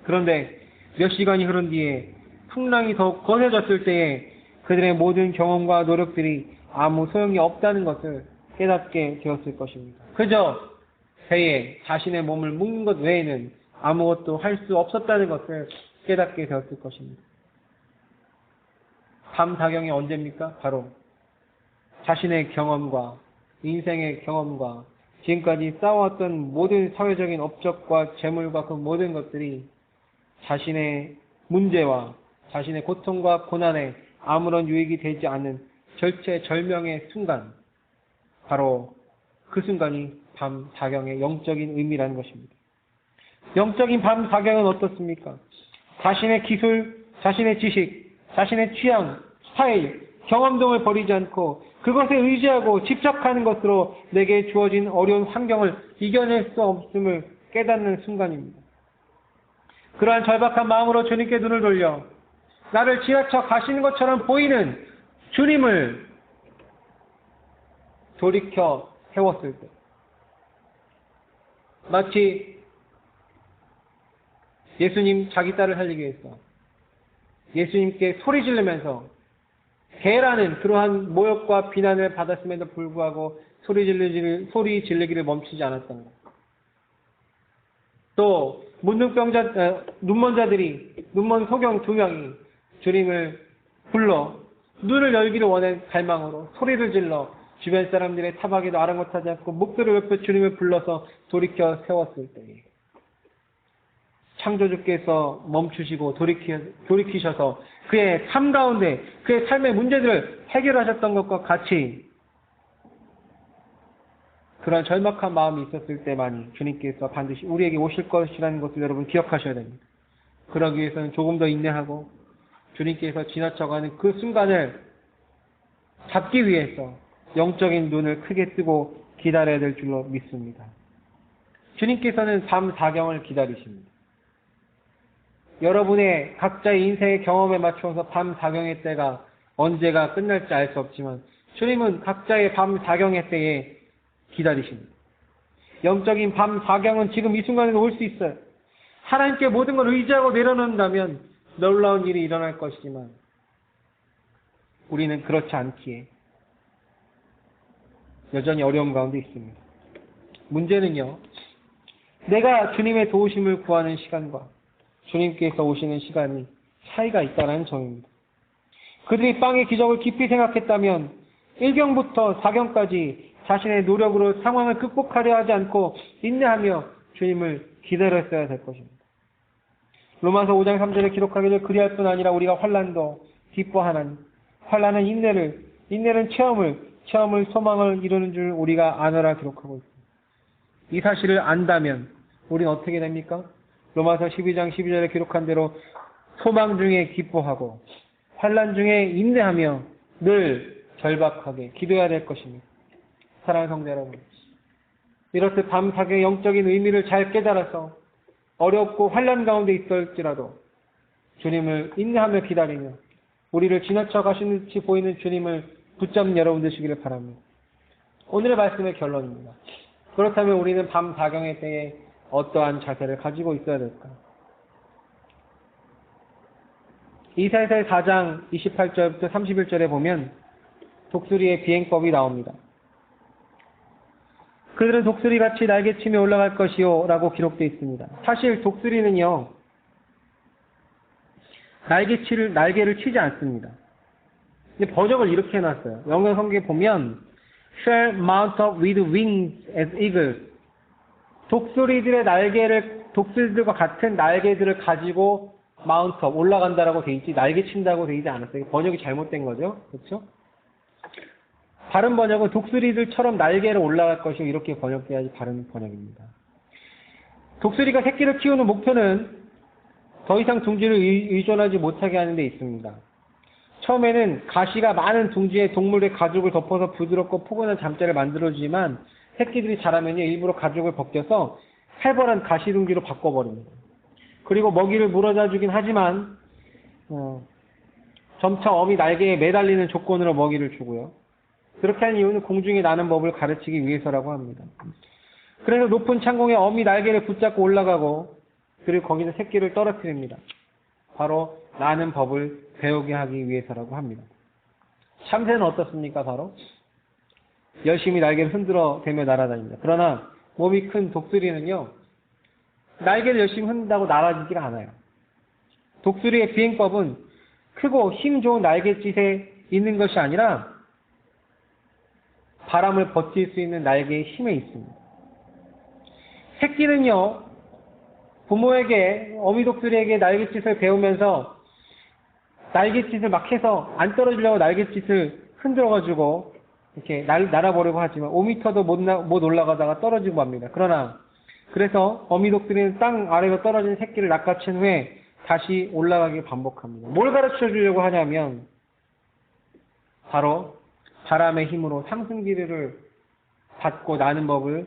그런데 몇 시간이 흐른 뒤에 풍랑이 더욱 거세졌을 때에 그들의 모든 경험과 노력들이 아무 소용이 없다는 것을 깨닫게 되었을 것입니다. 그저 배에 자신의 몸을 묶는 것 외에는 아무것도 할 수 없었다는 것을 깨닫게 되었을 것입니다. 밤사경이 언제입니까? 바로 자신의 경험과 인생의 경험과 지금까지 쌓아왔던 모든 사회적인 업적과 재물과 그 모든 것들이 자신의 문제와 자신의 고통과 고난에 아무런 유익이 되지 않는 절체절명의 순간, 바로 그 순간이 밤사경의 영적인 의미라는 것입니다. 영적인 밤사경은 어떻습니까? 자신의 기술, 자신의 지식, 자신의 취향, 스타일, 경험 등을 버리지 않고 그것에 의지하고 집착하는 것으로 내게 주어진 어려운 환경을 이겨낼 수 없음을 깨닫는 순간입니다. 그러한 절박한 마음으로 주님께 눈을 돌려 나를 지나쳐 가시는 것처럼 보이는 주님을 돌이켜 세웠을 때, 마치 예수님 자기 딸을 살리기 위해서 예수님께 소리 지르면서 개라는 그러한 모욕과 비난을 받았음에도 불구하고 소리 지르기를 멈추지 않았던 것. 또 눈먼 자들이 눈먼 소경 2명이 주님을 불러 눈을 열기를 원한 갈망으로 소리를 질러 주변 사람들의 타박에도 아랑곳하지 않고 목도를 옆에 주님을 불러서 돌이켜 세웠을 때에 창조주께서 멈추시고 돌이키셔서 그의 삶 가운데 그의 삶의 문제들을 해결하셨던 것과 같이 그런 절박한 마음이 있었을 때만이 주님께서 반드시 우리에게 오실 것이라는 것을 여러분 기억하셔야 됩니다. 그러기 위해서는 조금 더 인내하고 주님께서 지나쳐가는 그 순간을 잡기 위해서 영적인 눈을 크게 뜨고 기다려야 될 줄로 믿습니다. 주님께서는 밤사경을 기다리십니다. 여러분의 각자의 인생의 경험에 맞추어서 밤사경의 때가 언제가 끝날지 알 수 없지만 주님은 각자의 밤사경의 때에 기다리십니다. 영적인 밤사경은 지금 이 순간에도 올 수 있어요. 하나님께 모든 걸 의지하고 내려놓는다면 놀라운 일이 일어날 것이지만 우리는 그렇지 않기에 여전히 어려움 가운데 있습니다. 문제는요, 내가 주님의 도우심을 구하는 시간과 주님께서 오시는 시간이 차이가 있다는 점입니다. 그들이 빵의 기적을 깊이 생각했다면 1경부터 4경까지 자신의 노력으로 상황을 극복하려 하지 않고 인내하며 주님을 기다렸어야 될 것입니다. 로마서 5장 3절에 기록하기를 그리할 뿐 아니라 우리가 환난도 기뻐하나니 환난은 인내는 체험을 소망을 이루는 줄 우리가 아노라 기록하고 있습니다. 이 사실을 안다면 우리는 어떻게 됩니까? 로마서 12장 12절에 기록한 대로 소망 중에 기뻐하고 환난 중에 인내하며 늘 절박하게 기도해야 될 것입니다. 사랑하는 성도 여러분, 이렇듯 밤사경의 영적인 의미를 잘 깨달아서 어렵고 환난 가운데 있을지라도 주님을 인내하며 기다리며 우리를 지나쳐 가시는 듯이 보이는 주님을 붙잡는 여러분 되시기를 바랍니다. 오늘의 말씀의 결론입니다. 그렇다면 우리는 밤사경의 때에 어떠한 자세를 가지고 있어야 될까? 이사야서 4장 28절부터 31절에 보면 독수리의 비행법이 나옵니다. 그들은 독수리같이 날개치며 올라갈 것이요 라고 기록되어 있습니다. 사실 독수리는요, 날개를 치지 않습니다. 근데 번역을 이렇게 해놨어요. 영어 성경에 보면 shall mount up with wings as eagles. 독수리들과 같은 날개들을 가지고 mount up, 올라간다라고 돼 있지 날개 친다고 돼 있지 않았어요. 번역이 잘못된 거죠. 그렇죠? 바른 번역은 독수리들처럼 날개를 올라갈 것이요 이렇게 번역돼야지 바른 번역입니다. 독수리가 새끼를 키우는 목표는 더 이상 둥지를 의존하지 못하게 하는 데 있습니다. 처음에는 가시가 많은 둥지에 동물의 가죽을 덮어서 부드럽고 포근한 잠자를 만들어주지만 새끼들이 자라면요 일부러 가죽을 벗겨서 살벌한 가시 둥지로 바꿔버립니다. 그리고 먹이를 물어다 주긴 하지만 점차 어미 날개에 매달리는 조건으로 먹이를 주고요. 그렇게 한 이유는 공중에 나는 법을 가르치기 위해서라고 합니다. 그래서 높은 창공에 어미 날개를 붙잡고 올라가고 그리고 거기서 새끼를 떨어뜨립니다. 바로 나는 법을 배우게 하기 위해서라고 합니다. 참새는 어떻습니까? 바로 열심히 날개를 흔들어 대며 날아다닙니다. 그러나 몸이 큰 독수리는요 날개를 열심히 흔든다고 날아지지가 않아요. 독수리의 비행법은 크고 힘 좋은 날갯짓에 있는 것이 아니라 바람을 버틸 수 있는 날개의 힘에 있습니다. 새끼는요 부모에게 어미 독수리에게 날갯짓을 배우면서 날갯짓을 막 해서 안 떨어지려고 날갯짓을 흔들어가지고 이렇게 날아보려고 하지만 5m도 못 올라가다가 떨어지고 맙니다. 그래서 어미 독수리는 땅 아래로 떨어진 새끼를 낚아챈 후에 다시 올라가기 반복합니다. 뭘 가르쳐 주려고 하냐면 바로 바람의 힘으로 상승기류를 받고 나는 법을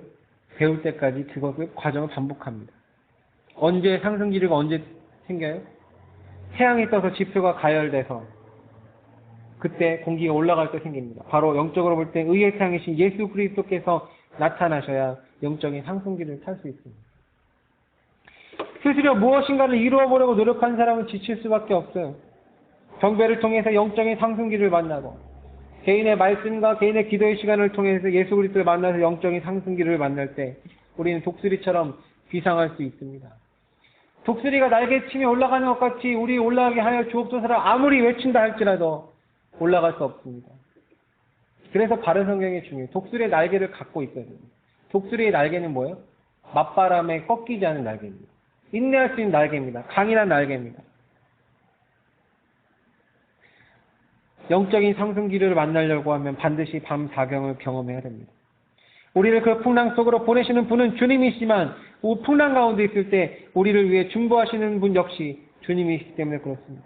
배울 때까지 그것을 과정을 반복합니다. 언제 상승기류가 언제 생겨요? 태양이 떠서 지표가 가열돼서 그때 공기가 올라갈 때 생깁니다. 바로 영적으로 볼 때 의의 태양이신 예수 그리스도께서 나타나셔야 영적인 상승기를 탈 수 있습니다. 스스로 무엇인가를 이루어보려고 노력한 사람은 지칠 수밖에 없어요. 경배를 통해서 영적인 상승기를 만나고 개인의 말씀과 개인의 기도의 시간을 통해서 예수 그리스도를 만나서 영적인 상승기를 만날 때 우리는 독수리처럼 비상할 수 있습니다. 독수리가 날개치며 올라가는 것 같이 우리 올라가게 하여 주옵소서라 아무리 외친다 할지라도 올라갈 수 없습니다. 그래서 바른 성경이 중요해요. 독수리의 날개를 갖고 있어야 됩니다. 독수리의 날개는 뭐예요? 맞바람에 꺾이지 않은 날개입니다. 인내할 수 있는 날개입니다. 강인한 날개입니다. 영적인 상승기를 만나려고 하면 반드시 밤 사경을 경험해야 됩니다. 우리를 그 풍랑 속으로 보내시는 분은 주님이시지만 풍랑 가운데 있을 때 우리를 위해 중보하시는 분 역시 주님이시기 때문에 그렇습니다.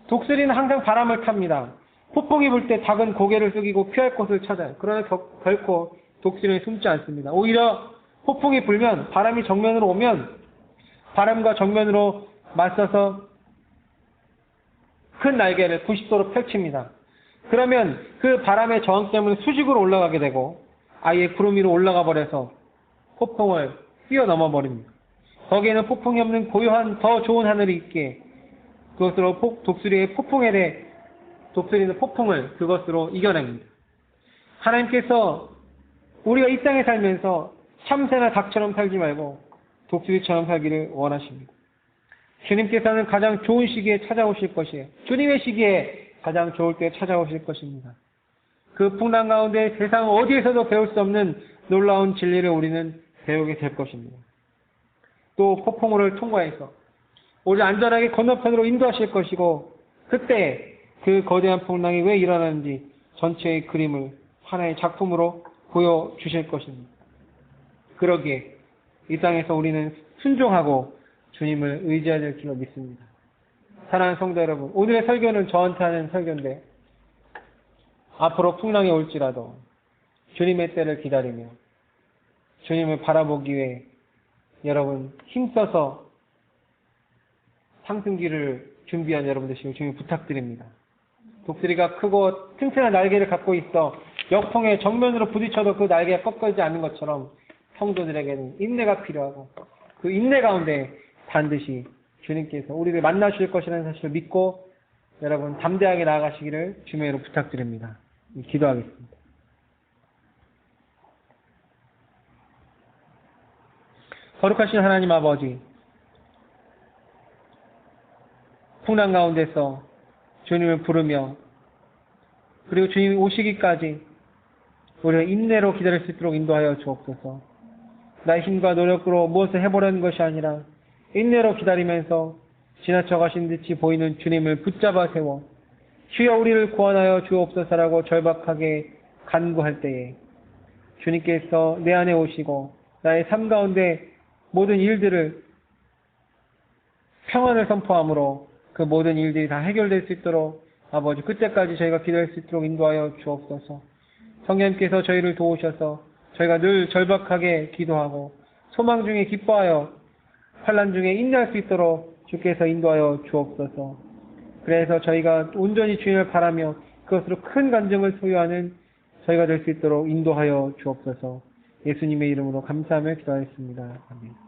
독수리는 항상 바람을 탑니다. 폭풍이 불 때 닭은 고개를 숙이고 피할 곳을 찾아요. 그러나 결코 독수리는 숨지 않습니다. 오히려 폭풍이 불면 바람이 정면으로 오면 바람과 정면으로 맞서서 큰 날개를 90도로 펼칩니다. 그러면 그 바람의 저항 때문에 수직으로 올라가게 되고 아예 구름 위로 올라가 버려서 폭풍을 뛰어넘어 버립니다. 거기에는 폭풍이 없는 고요한 더 좋은 하늘이 있기에 그것으로 독수리의 폭풍에 대해 독수리는 폭풍을 그것으로 이겨냅니다. 하나님께서 우리가 이 땅에 살면서 참새나 닭처럼 살지 말고 독수리처럼 살기를 원하십니다. 주님께서는 가장 좋은 시기에 찾아오실 것이에요. 주님의 시기에 가장 좋을 때 찾아오실 것입니다. 그 풍랑 가운데 세상 어디에서도 배울 수 없는 놀라운 진리를 우리는 배우게 될 것입니다. 또 폭풍우를 통과해서 우리 안전하게 건너편으로 인도하실 것이고 그때 그 거대한 풍랑이 왜 일어나는지 전체의 그림을 하나의 작품으로 보여주실 것입니다. 그러기에 이 땅에서 우리는 순종하고 주님을 의지해야 될 줄로 믿습니다. 사랑하는 성도 여러분, 오늘의 설교는 저한테 하는 설교인데 앞으로 풍랑이 올지라도 주님의 때를 기다리며 주님을 바라보기 위해 여러분 힘써서 상승기를 준비한 여러분 되시길 주님 부탁드립니다. 독수리가 크고 튼튼한 날개를 갖고 있어 역풍에 정면으로 부딪혀도 그 날개가 꺾이지 않는 것처럼 성도들에게는 인내가 필요하고 그 인내 가운데 반드시 주님께서 우리를 만나실 것이라는 사실을 믿고 여러분 담대하게 나아가시기를 주님의 이름으로 부탁드립니다. 기도하겠습니다. 거룩하신 하나님 아버지, 풍랑 가운데서 주님을 부르며 그리고 주님이 오시기까지 우리가 인내로 기다릴 수 있도록 인도하여 주옵소서. 나의 힘과 노력으로 무엇을 해보려는 것이 아니라 인내로 기다리면서 지나쳐 가신 듯이 보이는 주님을 붙잡아 세워 주여 우리를 구원하여 주옵소서라고 절박하게 간구할 때에 주님께서 내 안에 오시고 나의 삶 가운데 모든 일들을 평안을 선포함으로 그 모든 일들이 다 해결될 수 있도록 아버지 그때까지 저희가 기도할 수 있도록 인도하여 주옵소서. 성령님께서 저희를 도우셔서 저희가 늘 절박하게 기도하고 소망 중에 기뻐하여 환난 중에 인내할 수 있도록 주께서 인도하여 주옵소서. 그래서 저희가 온전히 주님을 바라며 그것으로 큰 간증을 소유하는 저희가 될 수 있도록 인도하여 주옵소서. 예수님의 이름으로 감사하며 기도하였습니다. 아멘.